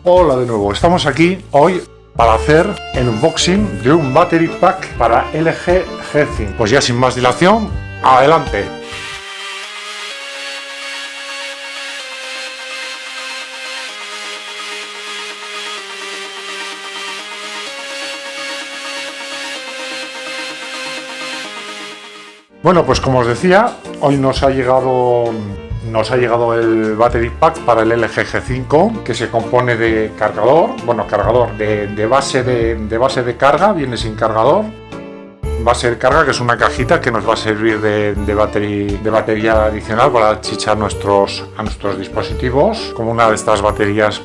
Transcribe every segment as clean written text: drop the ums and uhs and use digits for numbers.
Hola de nuevo, estamos aquí hoy para hacer el unboxing de un battery pack para LG G5. Pues ya sin más dilación, adelante. Bueno, pues como os decía, hoy nos ha llegado el battery pack para el LG G5, que se compone de cargador, de base de carga, viene sin cargador, base de carga, que es una cajita que nos va a servir de batería adicional para achichar a nuestros dispositivos, como una de estas baterías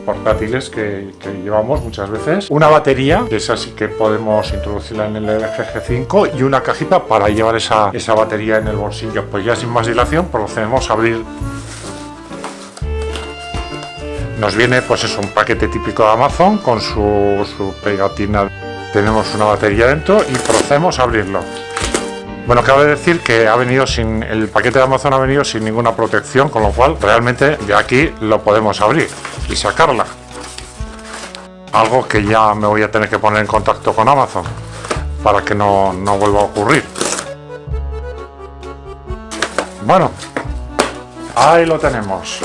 portátiles que llevamos muchas veces. Una batería, que es así que podemos introducirla en el LG G5, y una cajita para llevar esa batería en el bolsillo. Pues ya sin más dilación procedemos a abrir. Nos viene pues eso, un paquete típico de Amazon con su pegatina. Tenemos una batería dentro y procedemos a abrirlo. Bueno, cabe decir que el paquete de Amazon ha venido sin ninguna protección, con lo cual realmente de aquí lo podemos abrir y sacarla. Algo que ya me voy a tener que poner en contacto con Amazon para que no vuelva a ocurrir. Bueno, ahí lo tenemos.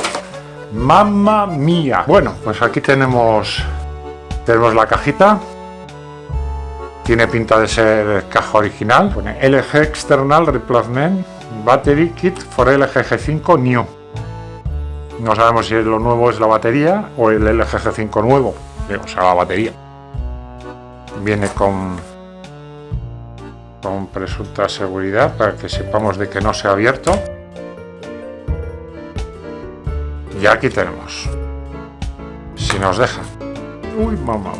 ¡Mamma mía! Bueno, pues aquí tenemos la cajita. Tiene pinta de ser caja original. Pone LG External Replacement Battery Kit for LG G5 New. No sabemos si lo nuevo es la batería o el LG G5 nuevo, o sea, la batería. Viene con presunta seguridad para que sepamos de que no se ha abierto. Y aquí tenemos. Si nos deja. Uy, mamá.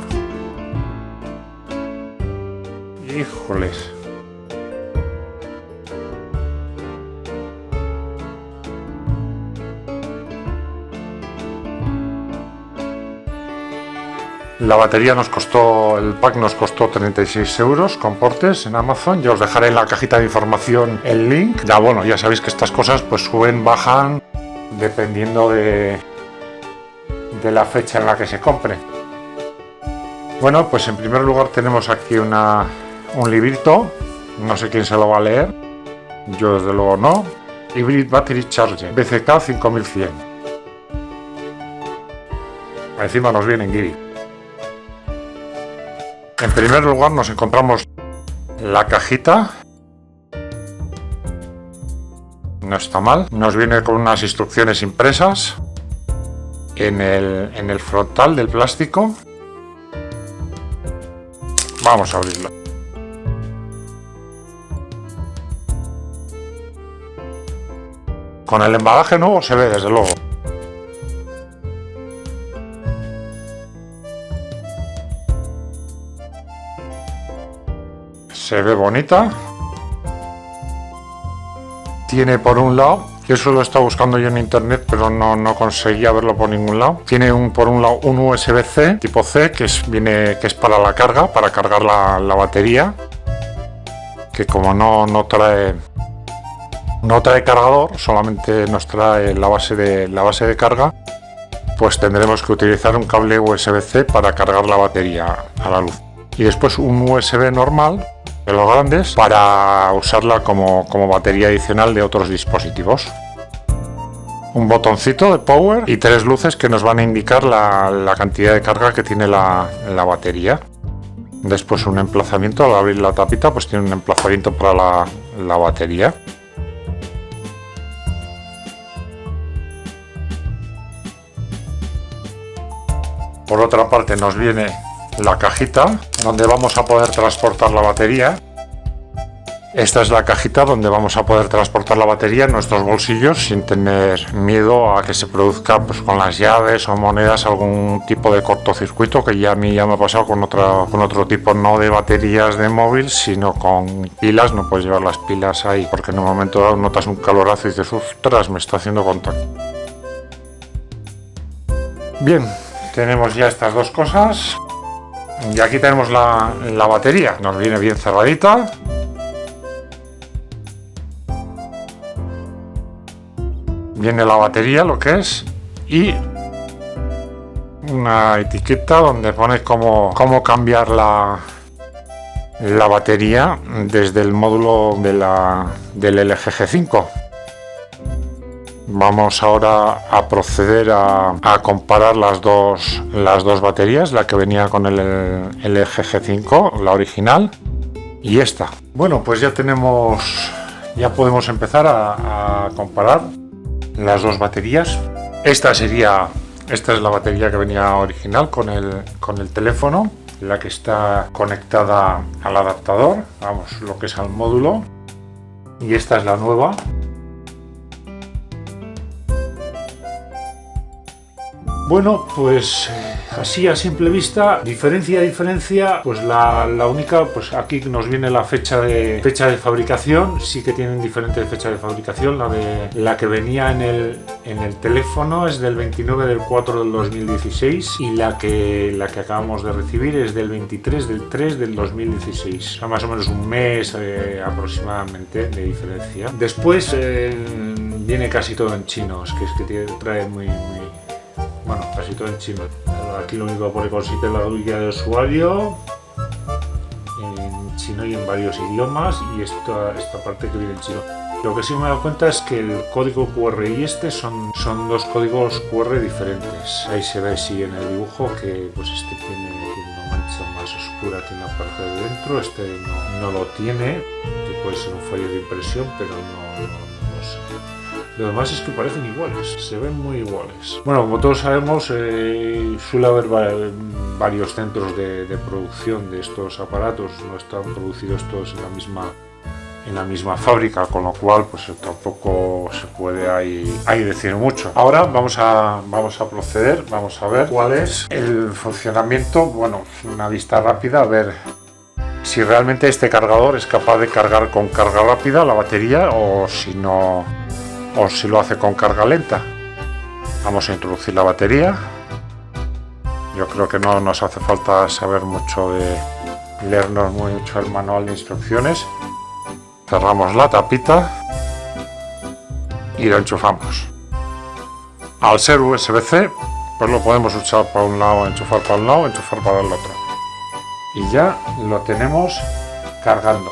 Híjoles. La batería el pack nos costó 36 euros con portes en Amazon. Ya os dejaré en la cajita de información el link. Ya sabéis que estas cosas pues suben, bajan, dependiendo de la fecha en la que se compre. Bueno, pues en primer lugar tenemos aquí un librito, no sé quién se lo va a leer, yo desde luego no. Hybrid Battery Charger, BCK 5100. Encima nos viene en Giri. En primer lugar nos encontramos la cajita. No está mal. Nos viene con unas instrucciones impresas en el frontal del plástico. Vamos a abrirla. Con el embalaje nuevo se ve desde luego. Se ve bonita. Tiene por un lado, que eso lo he estado buscando yo en internet, pero no conseguía verlo por ningún lado. Tiene por un lado un USB-C tipo C, que es para la carga, para cargar la batería. Que como no trae cargador, solamente nos trae la base de carga, pues tendremos que utilizar un cable USB-C para cargar la batería a la luz. Y después un USB normal, de los grandes, para usarla como batería adicional de otros dispositivos. Un botoncito de power y 3 luces que nos van a indicar la cantidad de carga que tiene la batería. Después un emplazamiento, al abrir la tapita pues tiene un emplazamiento para la batería. Por otra parte nos viene la cajita donde vamos a poder transportar la batería. Esta es la cajita donde vamos a poder transportar la batería en nuestros bolsillos sin tener miedo a que se produzca pues, con las llaves o monedas algún tipo de cortocircuito, que a mí ya me ha pasado con otro tipo, no de baterías de móvil, sino con pilas. No puedes llevar las pilas ahí porque en un momento dado notas un calorazo y dices, ostras, me está haciendo contacto. Bien, tenemos ya estas dos cosas. Y aquí tenemos la batería, nos viene bien cerradita. Viene la batería, lo que es, y una etiqueta donde pone cómo cambiar la batería desde el módulo del LG G5. Vamos ahora a proceder a comparar las dos baterías, la que venía con el LG G5, la original, y esta. Bueno, pues ya podemos empezar a comparar las dos baterías. Esta es la batería que venía original con el teléfono, la que está conectada al adaptador, vamos, lo que es al módulo, y esta es la nueva. Bueno, pues así a simple vista, diferencia, pues la única, pues aquí nos viene la fecha de fabricación. Sí que tienen diferente fecha de fabricación. La que venía en el teléfono es del 29 del 4 del 2016 y la que acabamos de recibir es del 23 del 3 del 2016. O sea, más o menos un mes aproximadamente de diferencia. Después viene casi todo en chino, es que trae muy bueno, casi todo en chino. Aquí lo único que pone consiste en la guía de usuario en chino y en varios idiomas, y esta parte que viene en chino. Lo que sí me he dado cuenta es que el código QR y este son dos códigos QR diferentes. Ahí se ve sí en el dibujo que pues este tiene una mancha más oscura que en la parte de dentro, este no lo tiene, que puede ser un fallo de impresión, pero no sé. Lo demás es que parecen iguales, se ven muy iguales. Bueno, como todos sabemos, suele haber varios centros de producción de estos aparatos, no están producidos todos en la misma fábrica, con lo cual pues tampoco se puede ahí decir mucho. Ahora vamos a proceder, vamos a ver cuál es el funcionamiento. Bueno, una vista rápida, a ver si realmente este cargador es capaz de cargar con carga rápida la batería o si lo hace con carga lenta. Vamos a introducir la batería. Yo creo que no nos hace falta saber mucho leernos mucho el manual de instrucciones. Cerramos la tapita y lo enchufamos. Al ser USB-C, pues lo podemos usar para un lado, enchufar para un lado, enchufar para el otro. Y ya lo tenemos cargando.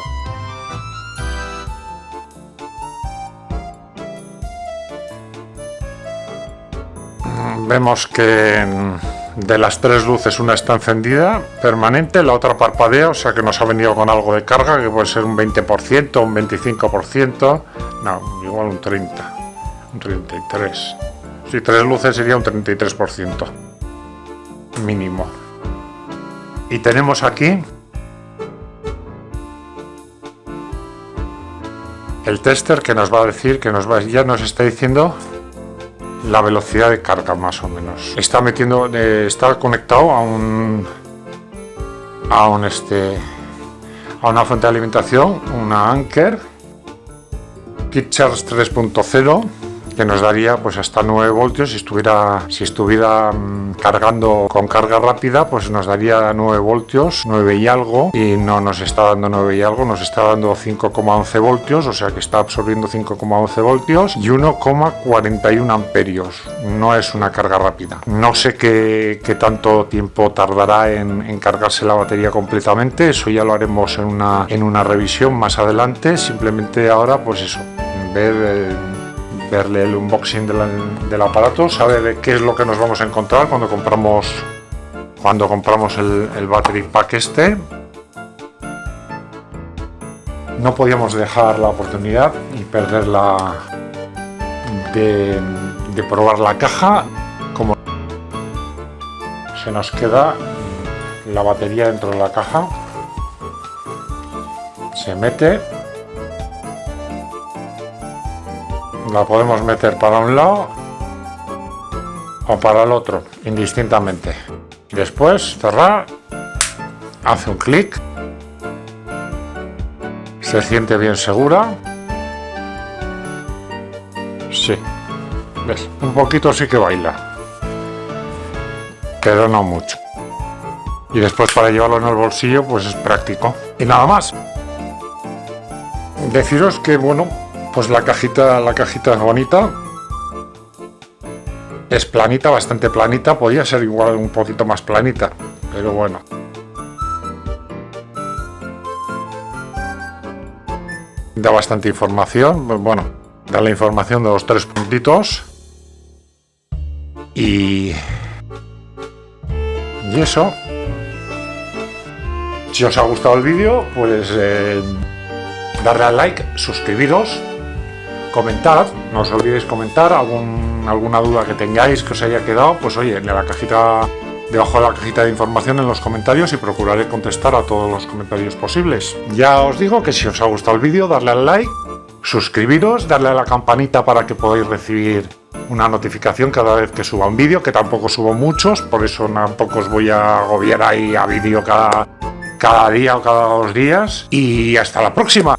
Vemos que de las tres luces una está encendida permanente, la otra parpadea, o sea que nos ha venido con algo de carga, que puede ser un 20%, un 25%, no, igual un 30%, un 33%. Si tres luces sería un 33% mínimo. Y tenemos aquí el tester que nos va a decir, ya nos está diciendo la velocidad de carga más o menos. Está conectado a una fuente de alimentación, una Anker KickCharge 3.0, que nos daría pues hasta 9 voltios. Si estuviera cargando con carga rápida, pues nos daría 9 voltios, 9 y algo, y no nos está dando 9 y algo, nos está dando 5,11 voltios, o sea que está absorbiendo 5,11 voltios y 1,41 amperios. No es una carga rápida. No sé qué tanto tiempo tardará en cargarse la batería completamente, eso ya lo haremos en una revisión más adelante. Simplemente ahora pues eso, verle el unboxing del aparato, saber qué es lo que nos vamos a encontrar cuando compramos el battery pack este. No podíamos dejar la oportunidad y perderla de probar la caja. Como se nos queda la batería dentro de la caja, se mete. La podemos meter para un lado o para el otro, indistintamente. Después cerrar, hace un clic, se siente bien segura. Sí, ¿ves? Un poquito sí que baila, pero no mucho. Y después para llevarlo en el bolsillo pues es práctico. Y nada más. Deciros que bueno, pues la cajita es bonita. Es planita, bastante planita, podría ser igual un poquito más planita, pero bueno. Da bastante información, bueno, da la información de los 3 puntitos. Y eso. Si os ha gustado el vídeo, pues darle al like, suscribiros, comentad, no os olvidéis comentar alguna duda que tengáis que os haya quedado, pues oye, en la cajita, debajo de la cajita de información en los comentarios, y procuraré contestar a todos los comentarios posibles. Ya os digo que si os ha gustado el vídeo, darle al like, suscribiros, darle a la campanita para que podáis recibir una notificación cada vez que suba un vídeo, que tampoco subo muchos, por eso tampoco os voy a agobiar ahí a vídeo cada día o cada 2 días. Y hasta la próxima.